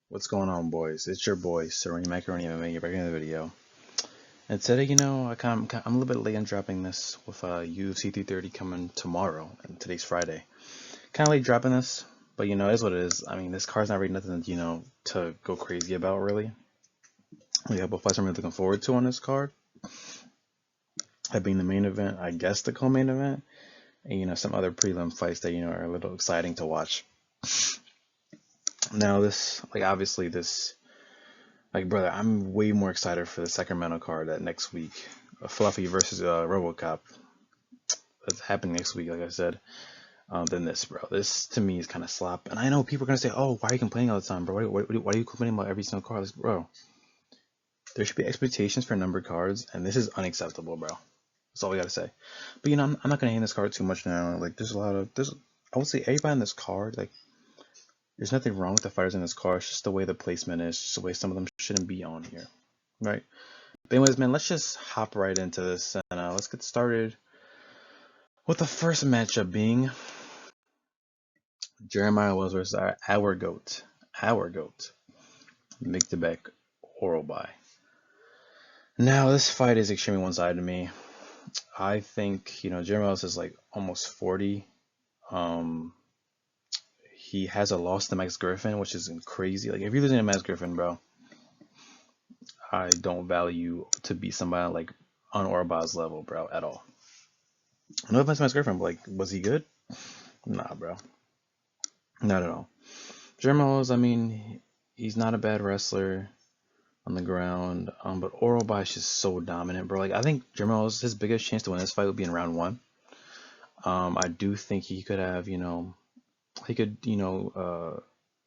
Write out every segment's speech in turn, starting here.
What's going on, boys? It's your boy, Serene Macaroni MMA. You're back in the video. And today, I'm a little bit late on dropping this with UFC 330 coming tomorrow, and today's Friday. Kind of late dropping this, but it is what it is. I mean, this card's not really nothing, to go crazy about, really. We have both fights I'm really looking forward to on this card. That being the main event, I guess the co-main event, and some other prelim fights that are a little exciting to watch. Now, obviously, brother, I'm way more excited for the Sacramento card that next week. Fluffy versus RoboCop. That's happening next week, like I said, than this, bro. This, to me, is kind of slop. And I know people are going to say, oh, why are you complaining all the time, bro? Why are you complaining about every single card? Bro, there should be expectations for numbered cards, and this is unacceptable, bro. That's all we got to say. But, I'm not going to hate this card too much now. Like, I would say everybody in this card, like, there's nothing wrong with the fighters in this card. It's just the way the placement is, just the way some of them shouldn't be on here, right? But anyways, man, let's just hop right into this and let's get started with the first matchup being Jeremiah Wells versus our GOAT, Mick Debeck, Oral by. Now, this fight is extremely one-sided to me. I think, Jeremiah Wells is like almost 40. He has a loss to Max Griffin, which is crazy. Like, if you're losing to Max Griffin, bro, I don't value to beat somebody like on Orba's level, bro, at all. No offense to Max Griffin, but like, was he good? Nah, bro. Not at all. Jeremiah Wells, I mean, he's not a bad wrestler on the ground, but Oral By is just so dominant, bro. Like, I think Jeremiah Wells, his biggest chance to win this fight would be in round one. I do think he could have,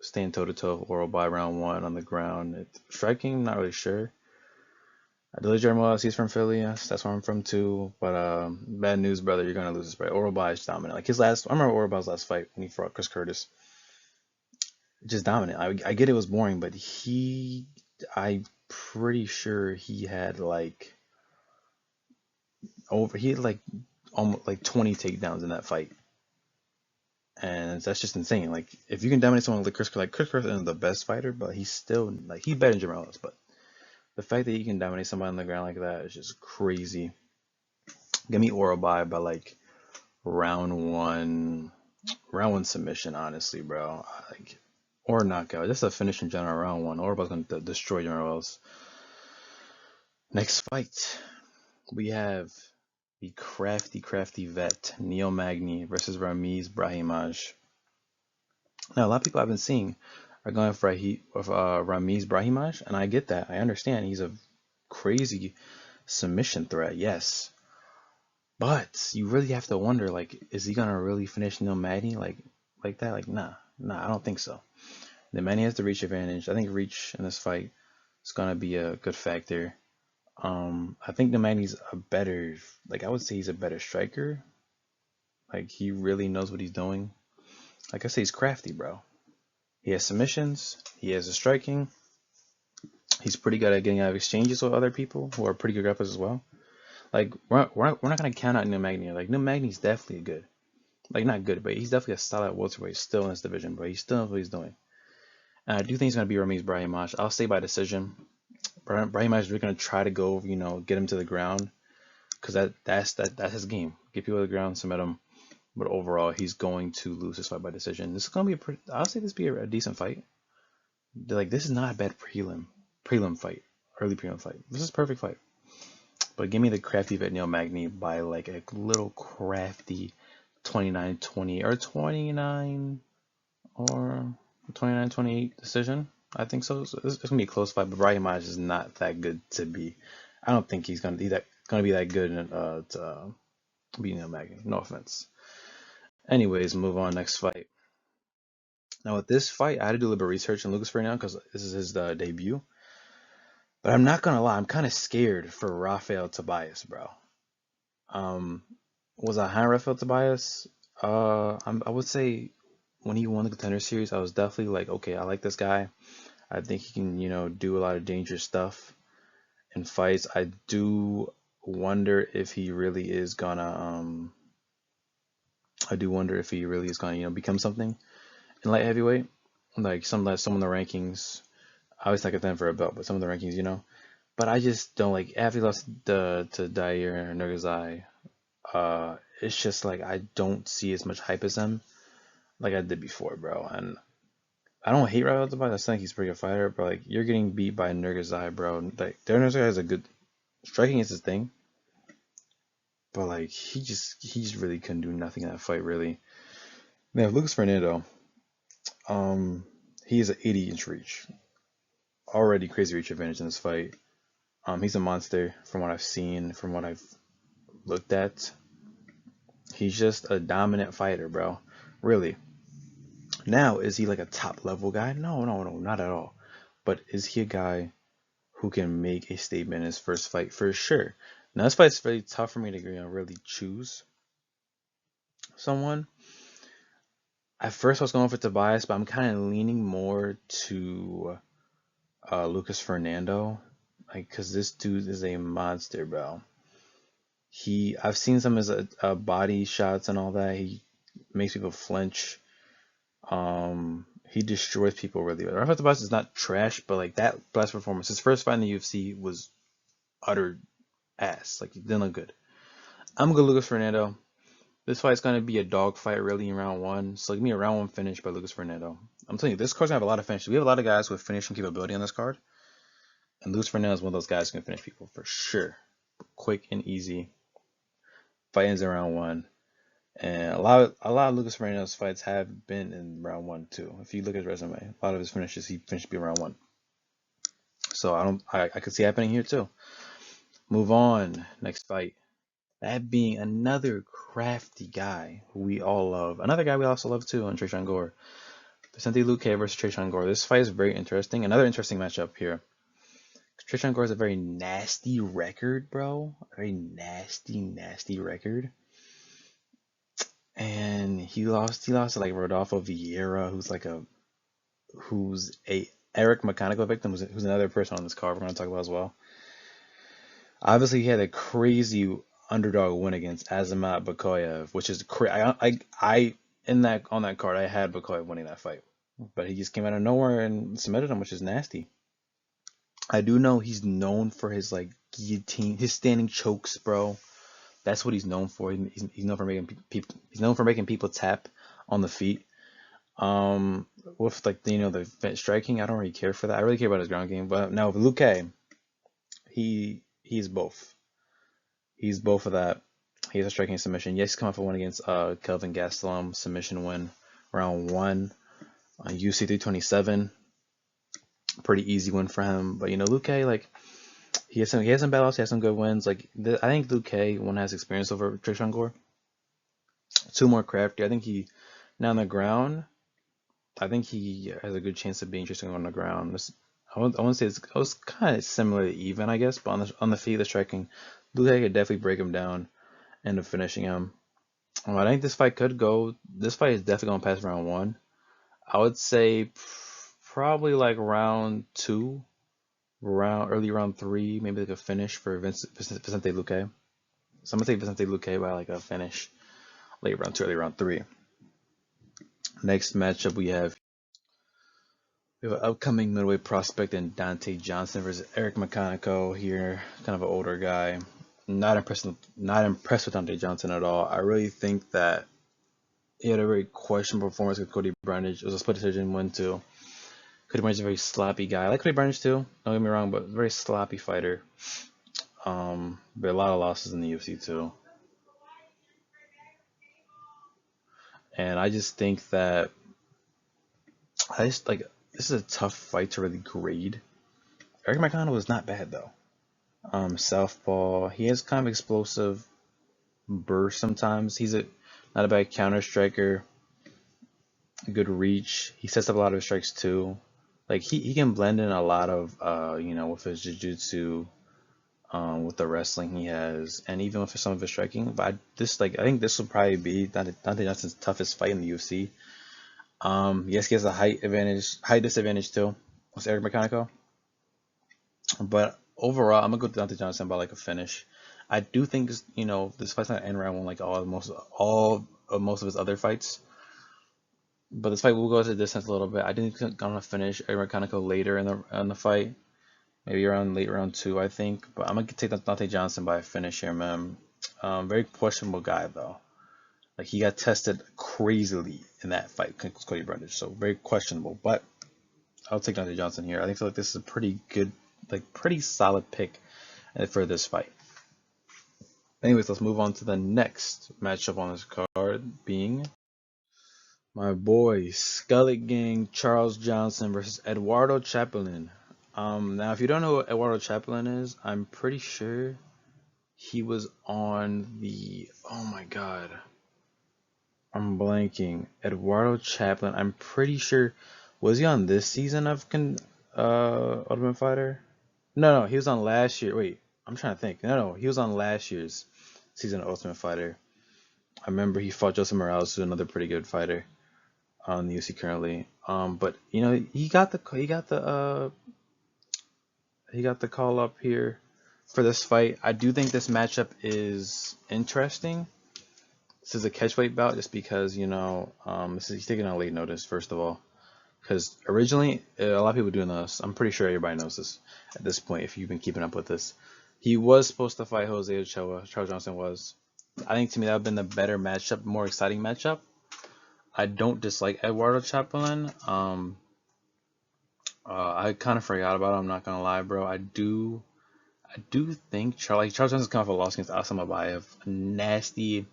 stand toe to toe with Oral By round one on the ground. Striking, not really sure. I do like Jeremiah Wells, he's from Philly, yes, that's where I'm from too. But bad news, brother, you're gonna lose this fight. Oral By is dominant. Like I remember Oral By's last fight when he fought Chris Curtis. Just dominant. I get it was boring, but I'm pretty sure he had like almost like 20 takedowns in that fight, and that's just insane. Like if you can dominate someone like Chris Curtis isn't the best fighter, but he's still like he's better than Jeremiah Wells. But the fact that you can dominate somebody on the ground like that is just crazy. Give me Oral by like round one, submission, honestly, bro. Like or knockout. Just a finish in general round one. Orba's gonna destroy General Wells. Next fight, we have the crafty vet Neil Magny versus Ramiz Brahimaj. Now, a lot of people I've been seeing are going for a heat with Ramiz Brahimaj, and I get that. I understand he's a crazy submission threat, yes. But you really have to wonder, like, is he gonna really finish Neil Magny like that? Like, nah, I don't think so. The Magny has the reach advantage. I think reach in this fight is gonna be a good factor. I think the Magny's a better, like I would say he's a better striker. Like he really knows what he's doing. Like I say, he's crafty, bro. He has submissions. He has a striking. He's pretty good at getting out of exchanges with other people who are pretty good grapplers as well. Like we're not gonna count out Neil Magny. Like Neil Magny's definitely good. Like not good, but he's definitely a solid welterweight still in this division, bro. He still knows what he's doing. And I do think he's gonna be Ramiz Brahimaj. I'll say by decision. Brahimaj is really gonna try to go, get him to the ground, because that's his game. Get people to the ground, submit him. But overall, he's going to lose this fight by decision. This is gonna be I'll say this be a decent fight. Like this is not a bad prelim fight, early prelim fight. This is a perfect fight. But give me the crafty vet Neil Magny by like a little crafty 29-20 or 29 or 29-28 decision. I think so. It's gonna be a close fight, but Brahimaj is not that good to be. I don't think he's gonna be that good to beat Neil Magny. No offense. Anyways, move on. Next fight. Now with this fight, I had to do a little bit of research on Lucas right now because this is his debut. But I'm not gonna lie, I'm kind of scared for Rafael Tobias, bro. Was I high on Rafael Tobias? I would say when he won the Contender Series, I was definitely like, okay, I like this guy. I think he can, do a lot of dangerous stuff in fights. I do wonder if he really is gonna, become something in light heavyweight. Like some in the rankings. obviously like a contender for a belt, but some of the rankings, you know. But I just don't like after he lost to Dair Nurgazai. It's just like I don't see as much hype as him like I did before, bro. And I don't hate Raul Altabay. I think he's a pretty good fighter, but like you're getting beat by Nurgazai, bro. Like Nurgazai has a good striking is his thing, but like he just really couldn't do nothing in that fight, really. Now Lucas Fernando, um, he has an 80-inch reach, already crazy reach advantage in this fight. He's a monster from what I've seen, from what I've looked at. He's just a dominant fighter, bro. Really. Now, is he like a top level guy? No, no, no, not at all. But is he a guy who can make a statement in his first fight? For sure. Now, this fight's really tough for me to really choose someone. At first, I was going for Tobias, but I'm kind of leaning more to Lucas Fernando, like, cause this dude is a monster, bro. I've seen some of his body shots and all that. He makes people flinch. He destroys people really well. Rafael Tobias is not trash, but like that last performance, his first fight in the UFC was utter ass. Like, he didn't look good. I'm gonna go Lucas Fernando. This fight's gonna be a dog fight really in round one. So give me a round one finish by Lucas Fernando. I'm telling you, this card's gonna have a lot of finishes. We have a lot of guys with finishing capability on this card. And Lucas Fernando is one of those guys who can finish people for sure. Quick and easy. Fight ends in round one. And a lot of Lucas Fernando's fights have been in round one too. If you look at his resume, a lot of his finishes he finished in round one. So I could see happening here too. Move on. Next fight. That being another crafty guy who we all love. Another guy we also love too, and Tresean Gore. Vicente Luque versus Tresean Gore. This fight is very interesting. Another interesting matchup here. Tresean Gore has a very nasty record, bro. A very nasty, nasty record. And he lost to like Rodolfo Vieira, who's a Eric Mechanical victim, who's another person on this card we're gonna talk about as well. Obviously, he had a crazy underdog win against Azamat Bakoyev, which is I in that on that card I had Bakoyev winning that fight, but he just came out of nowhere and submitted him, which is nasty. I do know he's known for his like guillotine, his standing chokes, bro. That's what he's known for. He's known for making people tap on the feet. With like the striking, I don't really care for that. I really care about his ground game. But now with Luque, he's both. He's both of that. He has a striking submission. Yes, he's come off a win against Kelvin Gastelum, submission win, round one on UFC 327. Pretty easy win for him. But Luque, like, he has some bad losses, he has some good wins. Like, I think Luque, one has experience over Tresean Gore. Two more crafty. I think now on the ground, I think he has a good chance of being interesting on the ground. I want to say it was kind of similar to even, I guess, but on the feet, the striking, Luque could definitely break him down and end up finishing him. I think this fight could go. This fight is definitely going to pass round one. I would say probably like round two, early round three, maybe like a finish for Vicente Luque. So I'm gonna take Vicente Luque by like a finish, late round two, early round three. Next matchup we have an upcoming middleweight prospect in Dante Johnson versus Eric Mecanico here, kind of an older guy. Not impressed with Dante Johnson at all. I really think that he had a very questionable performance with Cody Brundage. It was a split decision win too. Cody Brundage is a very sloppy guy. I like Cody Brundage too, don't get me wrong, but very sloppy fighter. But a lot of losses in the UFC too. And I just think that this is a tough fight to really grade. Eric McConnell is not bad though. Southpaw. He has kind of explosive burst sometimes. He's not a bad counter striker. Good reach. He sets up a lot of his strikes too. Like he can blend in a lot of with his jiu-jitsu, with the wrestling he has, and even with some of his striking. But I think this will probably be Dante Johnson's toughest fight in the UFC. Yes, he has a height disadvantage too with Eric Mecanico. But overall, I'm gonna go to Dante Johnson by like a finish. I do think this fight's not end round one like most of his other fights. But this fight will go to the distance a little bit. I didn't think I'm gonna finish. I'm gonna kind of go later in the fight, maybe around late round two, I think. But I'm gonna take Dante Johnson by a finish here, man. Very questionable guy though. Like he got tested crazily in that fight against Cody Brundage, so very questionable. But I'll take Dante Johnson here. I feel like this is a pretty good, like pretty solid pick for this fight. Anyways, let's move on to the next matchup on this card, being my boy Skullet Gang Charles Johnson versus Eduardo Chapelin. Now if you don't know what Eduardo Chapelin is, I'm pretty sure he was on the. Oh my God, I'm blanking. Eduardo Chapelin. I'm pretty sure. Was he on this season of Ultimate Fighter? No, he was on last year. Wait, I'm trying to think. No, he was on last year's season of Ultimate Fighter. I remember he fought Joseph Morales, who's another pretty good fighter on the UFC currently. But you know, he got the call up here for this fight. I do think this matchup is interesting. This is a catchweight bout, just because he's taking on late notice first of all. Because originally, a lot of people doing this. I'm pretty sure everybody knows this at this point if you've been keeping up with this. He was supposed to fight Jose Ochoa. Charles Johnson was. I think to me that would have been the better matchup, more exciting matchup. I don't dislike Eduardo Chapelin. I kind of forgot about him. I'm not gonna lie, bro. I do think Charles Johnson's kind of a loss against Asama Bayev. A nasty.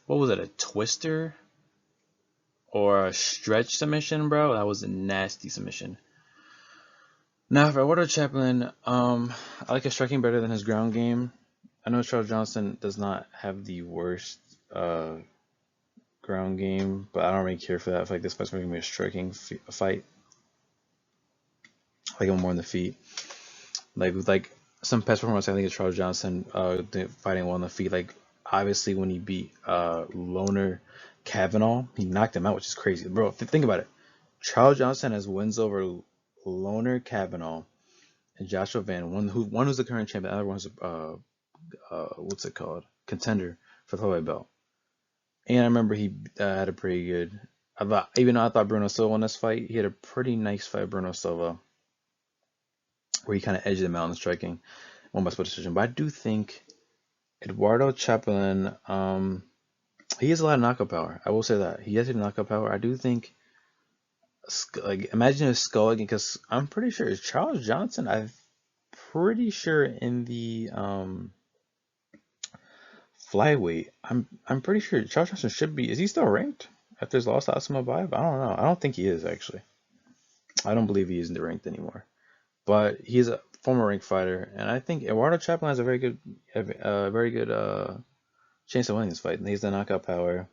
What was it? A twister or a stretch submission, bro? That was a nasty submission. Now for Eduardo Chapelin, I like his striking better than his ground game. I know Charles Johnson does not have the worst ground game, but I don't really care for that. I feel like this fight's going to be a striking fight. I like him more on the feet. Like with some past performance, I think it's Charles Johnson fighting well on the feet. Like obviously when he beat Loner Kavanaugh, he knocked him out, which is crazy, bro. Think about it. Charles Johnson has wins over Loner Kavanaugh and Joshua Van. One who's the current champion, the other one's what's it called, contender for the heavyweight belt. And I remember he had a pretty good. Even though I thought Bruno Silva won this fight, he had a pretty nice fight, Bruno Silva, where he kind of edged him out in the striking, won by split decision. But I do think Eduardo Chapelin, he has a lot of knockout power. I will say that he has a knockout power. I do think, like, imagine a skull again, because I'm pretty sure it's Charles Johnson. I'm pretty sure in the flyweight, I'm pretty sure Charles Johnson should be. Is he still ranked after his loss to Asama Bayev? I don't know. I don't think he is actually. I don't believe he isn't ranked anymore. But he's a former ranked fighter, and I think Eduardo Chapelin has a very good chance of winning this fight. And he's the knockout power,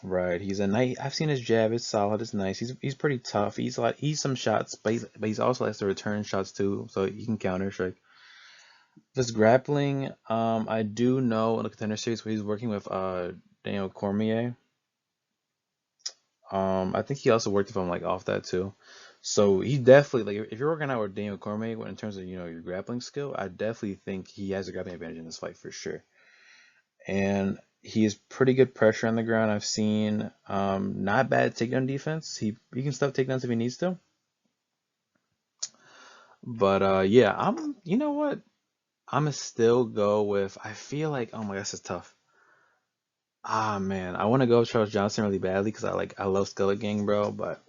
right? He's a nice. I've seen his jab. It's solid. It's nice. He's pretty tough. He's some shots, but he's also likes to return shots too, so he can counter strike. This grappling, I do know in the Contender Series where he's working with Daniel Cormier. I think he also worked with him off that too. So he definitely, if you're working out with Daniel Cormier in terms of your grappling skill, I definitely think he has a grappling advantage in this fight for sure. And he has pretty good pressure on the ground. I've seen not bad takedown defense. He can stuff takedowns if he needs to. But yeah, you know what? I'm gonna still go with. I feel like, oh my gosh, it's tough. Ah man, I want to go with Charles Johnson really badly because I love Skullet Gang, bro. But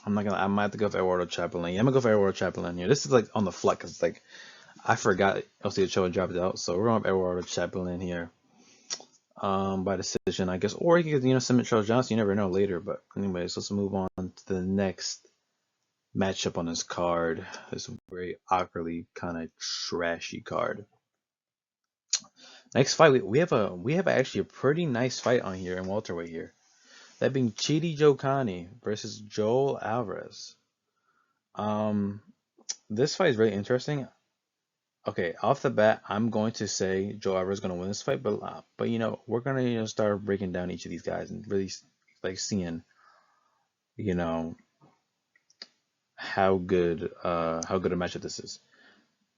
I'm not gonna. I might have to go for Eduardo Chapelin. Yeah, I'm gonna go for Eduardo Chapelin here. This is on the flex. It's I forgot LC Ochoa dropped out, so we're going with Eduardo Chapelin here. By decision, I guess, or you could submit Charles Johnson. You never know later. But anyways, let's move on to the next matchup on this card. This very awkwardly kind of trashy card. Next fight, we have actually a pretty nice fight on here in welterweight here. That being Chidi Jokani versus Joel Alvarez. This fight is really interesting. Okay, off the bat, I'm going to say Joel Alvarez is going to win this fight, but we're gonna start breaking down each of these guys and really seeing how good a matchup this is.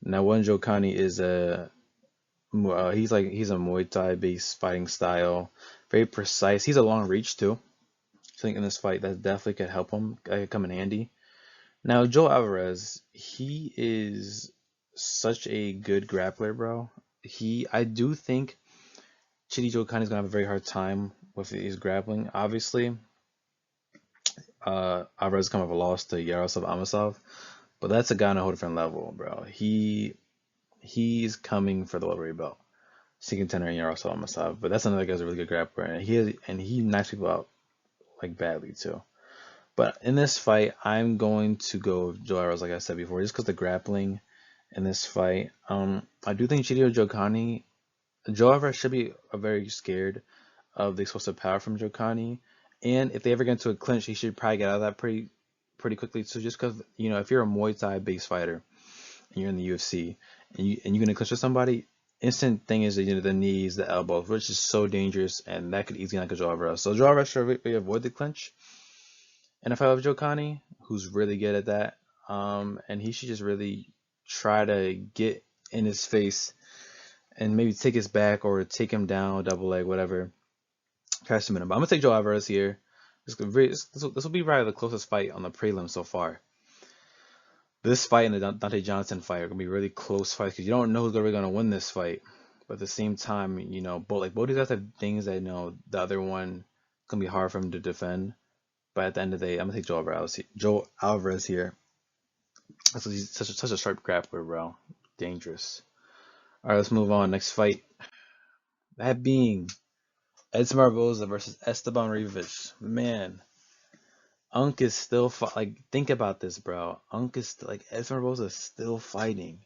Now, one Jokani is he's a Muay Thai based fighting style, very precise. He's a long reach too, think in this fight that definitely could help him, could come in handy. Now, Joe Alvarez, he is such a good grappler, bro. I do think Chidi Joe Kani is gonna have a very hard time with his grappling. Obviously, Alvarez come off a loss to Yaroslav Amosov, but that's a guy on a whole different level, bro. He's coming for the welterweight belt. Second contender in Yaroslav Amosov, but that's another guy's a really good grappler, and he knocks people out like badly too. But in this fight, I'm going to go with Joe Alvarez, like I said before, just because the grappling in this fight. I do think Chidi Joe Kani, Joe Alvarez should be very scared of the explosive power from Joe Kani, and if they ever get into a clinch, he should probably get out of that pretty quickly. So just because if you're a Muay Thai based fighter and you're in the UFC and you're gonna clinch with somebody, instant thing is the knees, the elbows, which is so dangerous, and that could easily knock a Joe Alvarez. So Joe Alvarez should really avoid the clinch. And if I have Joe Kani, who's really good at that, and he should just really try to get in his face and maybe take his back or take him down, double leg, whatever. Try to submit him. But I'm gonna take Joe Alvarez here. This will be probably the closest fight on the prelim so far. This fight and the Dante Johnson fight are gonna be really close fights because you don't know who's really gonna win this fight. But at the same time, both these guys have things that the other one gonna be hard for him to defend. But at the end of the day, I'm gonna take Joe Alvarez here. He's such a sharp grappler, bro. Dangerous. All right, let's move on. Next fight. That being Edson Barboza versus Esteban Rivic. Man, Unk is still like, think about this, bro. Unk is like, Edson Barboza is still fighting.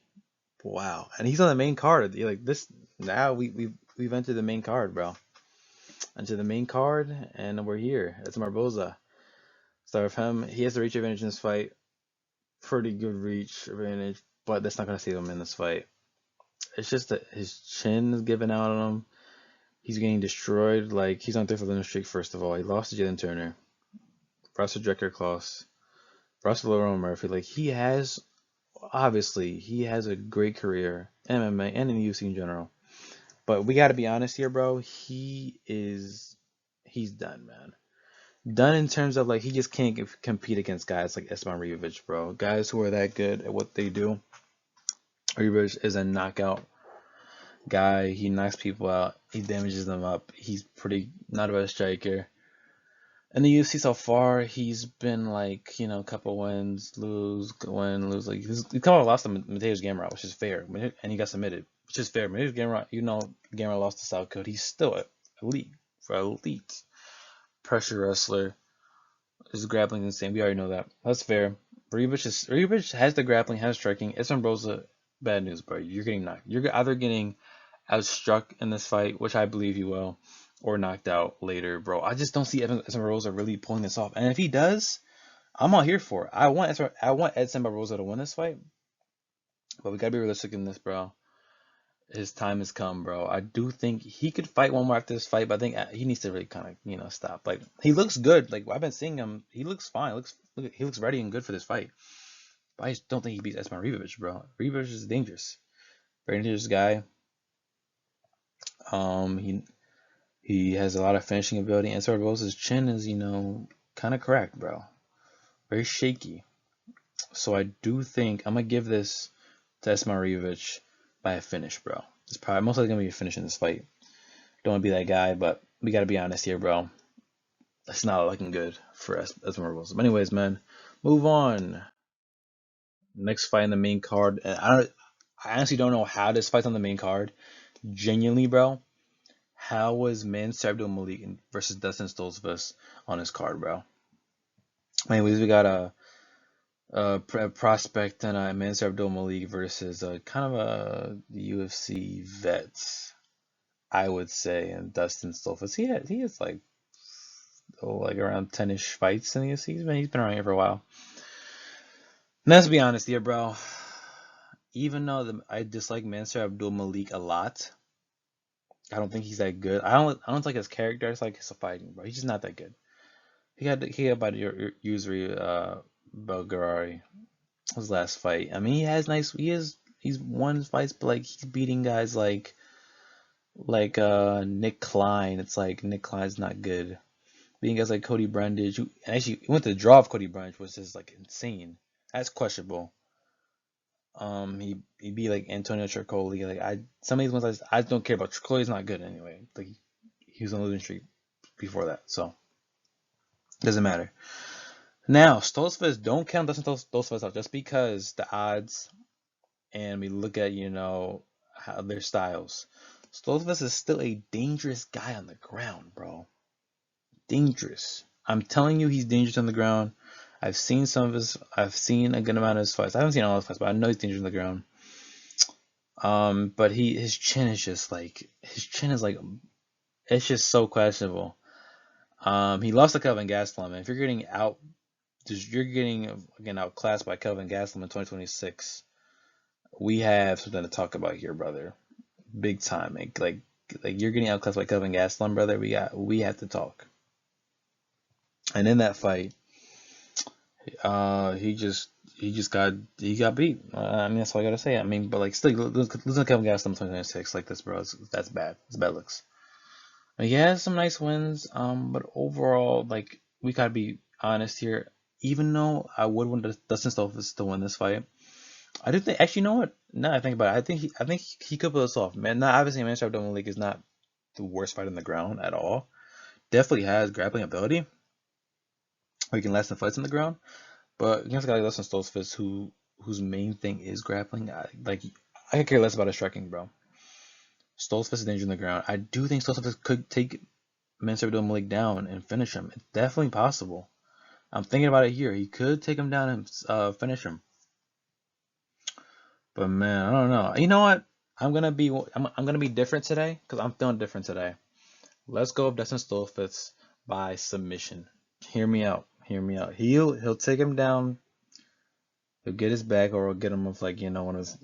Wow, and he's on the main card. Like this now, we've entered the main card, bro. Entered the main card, and we're here. Edson Barboza. Start with him. He has the reach advantage in this fight. Pretty good reach advantage, but that's not gonna save him in this fight. It's just that his chin is giving out on him. He's getting destroyed. Like, he's on 3 for the streak, first of all. He lost to Jalen Turner. Russell Drecker Klaus. Russell Roman Murphy. Like, he has a great career in MMA and in the UFC in general. But we got to be honest here, bro. He's done, man. Done in terms of, like, he just can't compete against guys like Esteban Rivic, bro. Guys who are that good at what they do. Rivic is a knockout guy. He knocks people out. He damages them up. He's pretty not a bad striker. In the UFC so far, he's been like, a couple wins, lose, win, lose. Like, he's kind of lost to Mateusz Gamrot, which is fair, and he got submitted, which is fair. Mateusz Gamrot, Gamrot lost to South Code. He's still elite pressure wrestler. His grappling is insane. We already know that. That's fair. Rivic has the grappling, has striking. Edson Barboza, bad news, bro. You're getting knocked. You're either getting outstruck in this fight, which I believe he will, or knocked out later, bro. I just don't see Edson Barboza really pulling this off. And if he does, I'm all here for it. I want Edson Barboza to win this fight, but we gotta be realistic in this, bro. His time has come, bro. I do think he could fight one more after this fight, but I think he needs to really kind of, stop. Like, he looks good. Like, I've been seeing him. He looks fine. He looks ready and good for this fight. But I just don't think he beats Esteban Rivic, bro. Rivic is dangerous. Very dangerous guy. He has a lot of finishing ability. And Barboza's chin is, kind of cracked, bro. Very shaky. So I do think I'm gonna give this to Esteban Rivic by a finish, bro. It's probably most likely gonna be a finish in this fight. Don't want to be that guy, but we gotta be honest here, bro. That's not looking good for Esteban Barboza. But anyways, man, move on. Next fight in the main card, and I honestly don't know how this fight's on the main card. Genuinely, bro. How was Mansur Abdul-Malik versus Dustin Stoltzfus on his card, bro? Anyways, we got a prospect and Mansur Abdul-Malik versus kind of a UFC vet, I would say, and Dustin Stoltzfus. He has like around 10-ish fights in the UFC. He's been around here for a while. And let's be honest here, bro. Even though I dislike Mansur Abdul-Malik a lot, I don't think he's that good. I don't like his character. I just like his fighting, bro. He's just not that good. He got by Yusri Belgarari his last fight. I mean, he's won fights, but like he's beating guys like Nick Klein. It's like Nick Klein's not good. being as like Cody Brundage, who and actually he went to the draw of Cody Brundage, was just like insane. That's questionable. He beat like Antonio Tricoli. Like some of these ones I don't care about. Tricoli's not good anyway. Like he was on a losing streak before that, so doesn't matter. Now Stoltzfus, don't count Dustin Stoltzfus out just because the odds, and we look at how their styles. Stoltzfus is still a dangerous guy on the ground, bro. Dangerous. I'm telling you, he's dangerous on the ground. I've seen I've seen a good amount of his fights. I haven't seen all his fights, but I know he's dangerous on the ground. But his chin is like it's just so questionable. He lost to Kelvin Gastelum, and if you're getting again outclassed by Kelvin Gastelum in 2026. We have something to talk about here, brother. Big time. Like you're getting outclassed by Kelvin Gastelum, brother. We have to talk. And in that fight, he got beat. I mean, that's all I gotta say. I mean, but like still losing to Kelvin Gastelum 2026 like this, bro. That's bad. It's bad looks. He has some nice wins, but overall, like we gotta be honest here. Even though I would want Dustin Stoltzfus to win this fight, I do think actually, you know what? Now I think about it, I think he could pull this off, man. Not obviously, Manchester Abdominal League is not the worst fight on the ground at all. Definitely has grappling ability. Or he can last in fights on the ground. But against a guy like Dustin Stoltzfus, whose main thing is grappling, I could care less about his striking, bro. Stoltzfus is dangerous on the ground. I do think Stoltzfus could take Mansour Abdul down and finish him. It's definitely possible. I'm thinking about it here. He could take him down and finish him. But man, I don't know. You know what? I'm gonna be different today because I'm feeling different today. Let's go with Dustin Stoltzfus by submission. Hear me out. Hear me out. He'll take him down. He'll get his back, or he'll get him with like one of his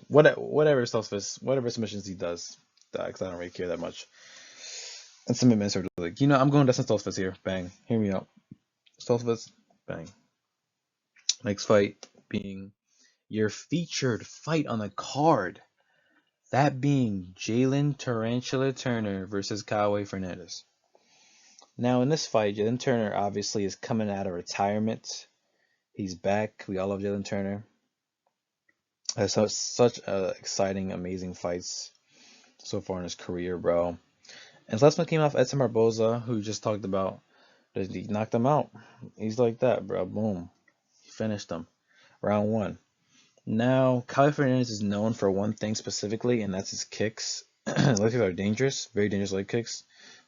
whatever Stoltzfus, whatever submissions he does. Because I don't really care that much. And submit sort of like I'm going Dustin Stoltzfus here. Bang. Hear me out. Stoltzfus. Bang. Next fight being your featured fight on the card. That being Jalen Tarantula Turner versus Kyle Fernandez. Now in this fight, Jalen Turner obviously is coming out of retirement. He's back. We all love Jalen Turner. Has such exciting, amazing fights so far in his career, bro. And his last one came off Edson Barboza, who just talked about. He knocked him out. He's like that, bro. Boom. He finished him. Round 1. Now, Kyle Fernandez is known for one thing specifically, and that's his kicks. Leg kicks are dangerous, very dangerous leg kicks.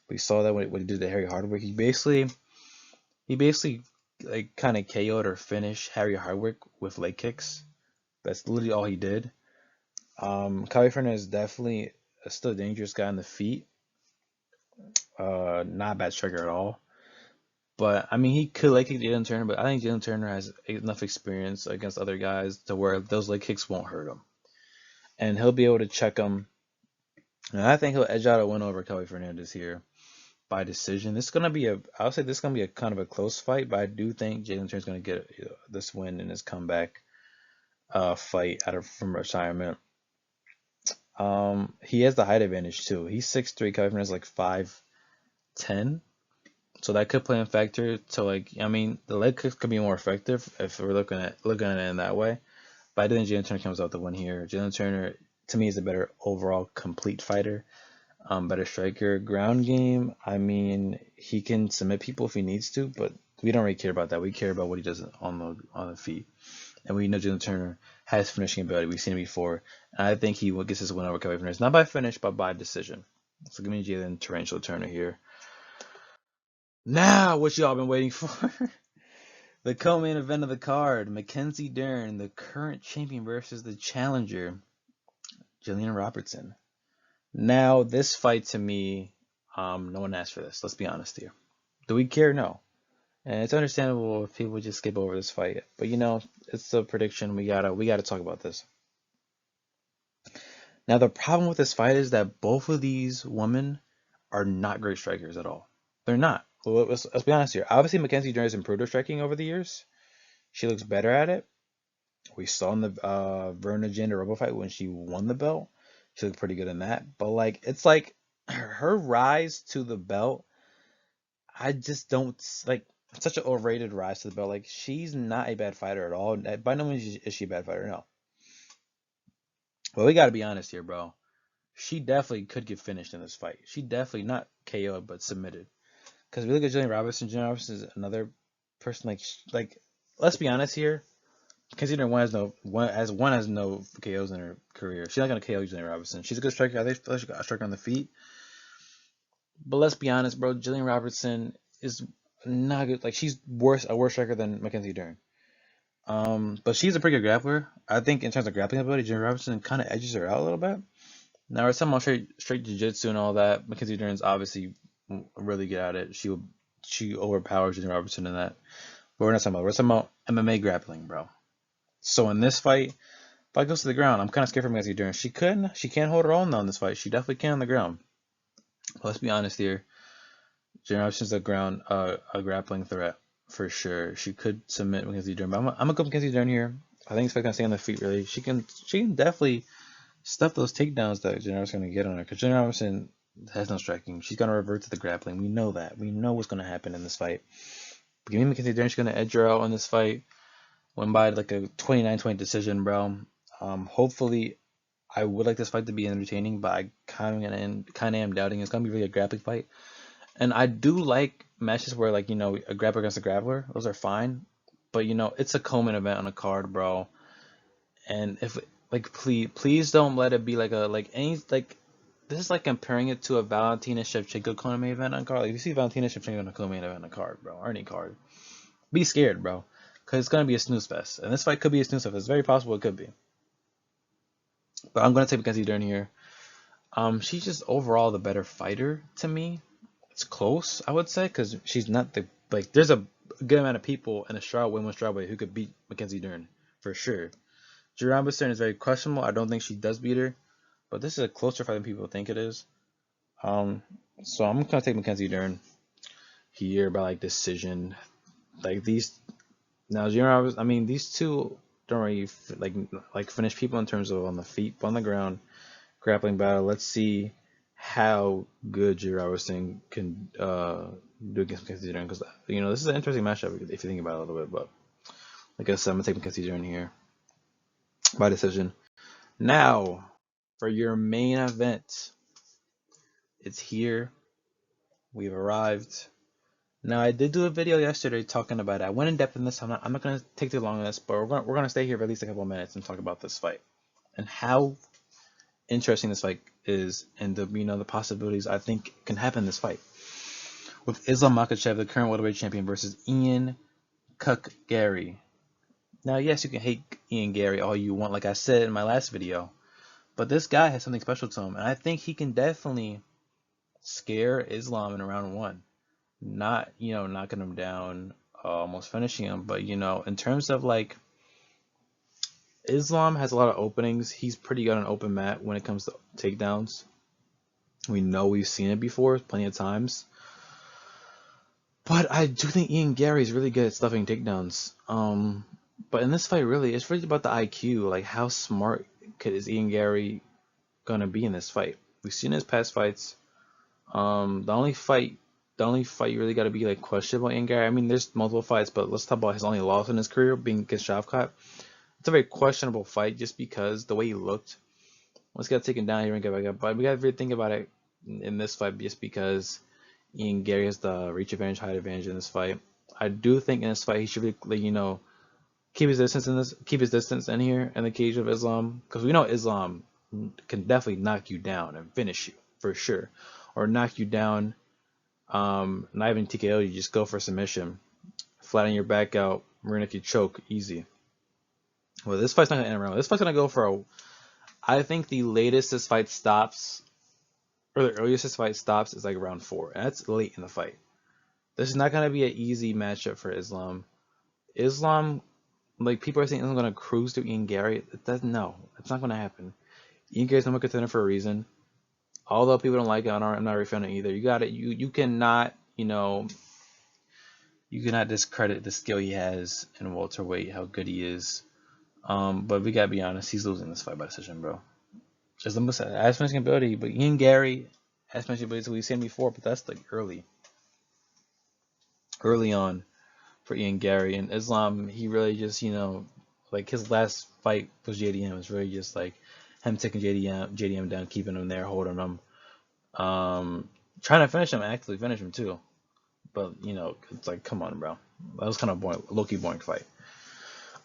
We saw that when he did the Harry Hardwick. He basically like kind of KO'd or finished Harry Hardwick with leg kicks. That's literally all he did. Kyle Fernandez is definitely still a dangerous guy on the feet. Not a bad striker at all. But I mean, he could leg kick Jalen Turner, but I think Jalen Turner has enough experience against other guys to where those leg kicks won't hurt him, and he'll be able to check him. And I think he'll edge out a win over Kelly Fernandez here by decision. I'll say this is gonna be a kind of a close fight, but I do think Jalen Turner's gonna get this win in his comeback fight from retirement. He has the height advantage too. He's 6'3", Kelly Fernandez is like 5'10". So that could play a factor to the leg kicks could be more effective if we're looking at it in that way. But I do think Jalen Turner comes out the win here. Jalen Turner to me is a better overall complete fighter, better striker. Ground game, I mean, he can submit people if he needs to, but we don't really care about that. We care about what he does on the feet. And we know Jalen Turner has finishing ability. We've seen it before. And I think he gets his win over Kelly Fernandez. Not by finish, but by decision. So give me Jalen Tarantula Turner here. Now, what y'all been waiting for? The co-main event of the card. Mackenzie Dern, the current champion versus the challenger, Jillian Robertson. Now, this fight to me, no one asked for this. Let's be honest here. Do we care? No. And it's understandable if people just skip over this fight. But it's a prediction. We gotta talk about this. Now, the problem with this fight is that both of these women are not great strikers at all. They're not. Well, let's be honest here. Obviously, Mackenzie Dern has improved her striking over the years. She looks better at it. We saw in the Verna Jandaroba fight when she won the belt. She looked pretty good in that. But it's like her rise to the belt, I just don't like such an overrated rise to the belt. Like she's not a bad fighter at all. By no means is she a bad fighter. No, but we got to be honest here, bro. She definitely could get finished in this fight. She definitely not KO'd, but submitted. Because if you look at Jillian Robertson is another person like. Let's be honest here. Considering one has no KOs in her career, she's not gonna KO Jillian Robertson. She's a good striker. I think she's got a striker on the feet. But let's be honest, bro. Jillian Robertson is not good. Like she's a worse striker than Mackenzie Dern. But she's a pretty good grappler. I think in terms of grappling ability, Jillian Robertson kind of edges her out a little bit. Now we're talking about straight jiu-jitsu and all that. Mackenzie Dern's obviously really good at it. She overpowers Jillian Robertson in that. But we're not talking about. We're talking about MMA grappling, bro. So in this fight, fight goes to the ground. I'm kind of scared for Mackenzie Dern. She can hold her own though in this fight. She definitely can on the ground. But let's be honest here. Jillian Robertson's a grappling threat for sure. She could submit Mackenzie Dern, but I'm gonna go Mackenzie Dern here. I think it's gonna stay on the feet. Really, she can definitely stuff those takedowns that Jillian Robertson's gonna get on her. Because Jillian Robertson has no striking. She's gonna revert to the grappling. We know that. We know what's gonna happen in this fight. But give me Mackenzie Dern. She's gonna edge her out in this fight. Win by like a 29-20 decision, bro. Hopefully, I would like this fight to be entertaining, but I kind of am doubting it's gonna be really a grappling fight. And I do like matches where like a grappler against a grappler. Those are fine, but it's a co-main event on a card, bro. And if like please don't let it be like this is like comparing it to a Valentina Shevchenko co-main event on card. Like if you see Valentina Shevchenko on a co-main event on a card, bro, or any card, be scared, bro. Because it's going to be a snooze fest. And this fight could be a snooze fest. It's very possible it could be. But I'm going to take Mackenzie Dern here. She's just overall the better fighter to me. It's close, I would say, because she's not the... Like, there's a good amount of people in the women's strawweight who could beat Mackenzie Dern, for sure. Jillian Robertson is very questionable. I don't think she does beat her. But this is a closer fight than people think it is. So I'm going to take Mackenzie Dern here by, like, decision. Like, these... Now, these two don't really like finish people in terms of on the feet, but on the ground, grappling battle. Let's see how good Jillian Robertson can do against Mackenzie Dern, because this is an interesting matchup if you think about it a little bit. But like I said, I'm gonna take Mackenzie Dern here by decision. Now, for your main event, it's here. We've arrived. Now, I did do a video yesterday talking about it. I went in depth in this. I'm not going to take too long on this, but we're gonna stay here for at least a couple of minutes and talk about this fight and how interesting this fight is, and the possibilities I think can happen in this fight with Islam Makhachev, the current welterweight champion, versus Ian Cuck Gary. Now, yes, you can hate Ian Gary all you want, like I said in my last video, but this guy has something special to him, and I think he can definitely scare Islam in round one. Not knocking him down, almost finishing him, but in terms of like Islam has a lot of openings. He's pretty good on open mat when it comes to takedowns. We've seen it before plenty of times, but I do think Ian Gary is really good at stuffing takedowns. But in this fight, really, it's really about the IQ. Like, how smart is Ian Gary gonna be in this fight? We've seen his past fights. The only fight you really got to be like questionable in Gary. I mean, there's multiple fights, but let's talk about his only loss in his career being against Shavkat. It's a very questionable fight just because the way he looked. Once he got taken down, he didn't get back up. But we got to really think about it in this fight just because Ian Gary has the reach advantage, height advantage in this fight. I do think in this fight he should really, keep his distance in here in the cage of Islam, because we know Islam can definitely knock you down and finish you for sure, or knock you down. Not even TKO, you just go for submission, flatten your back out, rear naked you choke, easy. Well, this fight's not gonna end around. This fight's gonna go for I think the latest this fight stops, or the earliest this fight stops, is like round 4, and that's late in the fight. This is not gonna be an easy matchup for Islam. Like people are saying, Islam's gonna cruise to Ian Gary. No, it's not gonna happen. Ian Gary's number contender for a reason. Although people don't like it, I'm not a fan of it either. You cannot discredit the skill he has in welterweight, how good he is. But we gotta be honest, he's losing this fight by decision, bro. Just as finishing ability, but Ian Gary has finishing ability, so we've seen before, but that's like early. early on for Ian Gary. And Islam, he really just, like his last fight was JDM. It's really just like him taking JDM down, keeping him there, holding him, trying to finish him, actually finish him too. But it's like, come on, bro. That was kind of boring, low-key boring fight.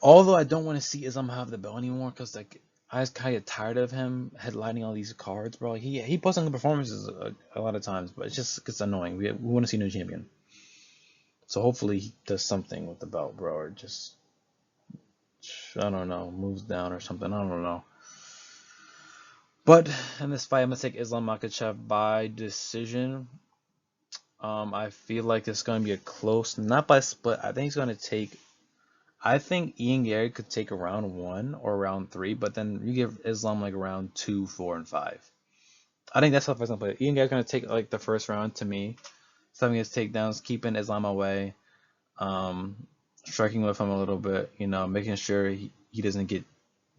Although I don't want to see Islam have the belt anymore, cause like I was kind of tired of him headlining all these cards, bro. He puts on good performances a lot of times, but it's annoying. We want to see a new champion. So hopefully he does something with the belt, bro, or just, I don't know, moves down or something. I don't know. But in this fight, I'm gonna take Islam Makhachev by decision. I feel like it's gonna be a close, not by split. I think he's gonna take. I think Ian Gary could take a round 1 or round 3, but then you give Islam like round 2, 4, and 5. I think that's how the fight's gonna play. Ian Gary's gonna take like the first round to me, having his takedowns, keeping Islam away, striking with him a little bit, making sure he doesn't get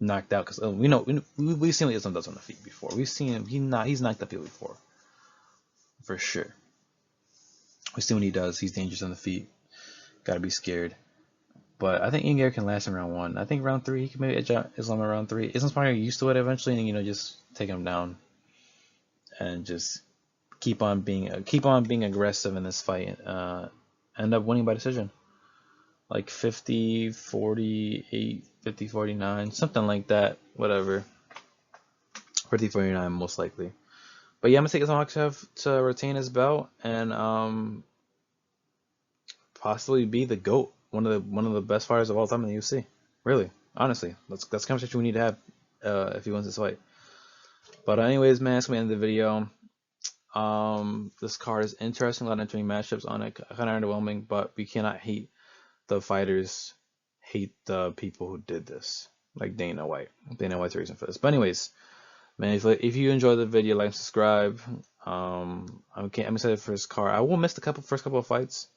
knocked out. Because we've seen what Islam does on the feet before. We've seen him. He's knocked out people before, for sure. We've seen what he does. He's dangerous on the feet. Gotta be scared. But I think Ian Gary can last in round 1. I think round 3 he can maybe edge out Islam in round 3. Islam's probably used to it eventually, and just take him down and just keep on being aggressive in this fight. End up winning by decision, like 50-48, 50-49, something like that. Whatever, 50-49 most likely. But yeah, I'm gonna take Islam Makhachev to retain his belt and possibly be the GOAT, one of the best fighters of all time in the UFC. Really, honestly, that's the conversation we need to have if he wins this fight. But anyways, man, that's gonna end the video. This card is interesting, a lot of interesting matchups on it. Kind of underwhelming, but we cannot hate the fighters, hate the people who did this, like Dana White. Dana White's the reason for this. But anyways, man, if you enjoyed the video, like and subscribe. I'm excited for this card. I will miss the first couple of fights,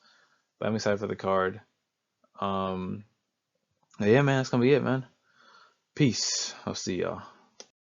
but I'm excited for the card. Yeah, man, that's gonna be it, man. Peace. I'll see y'all.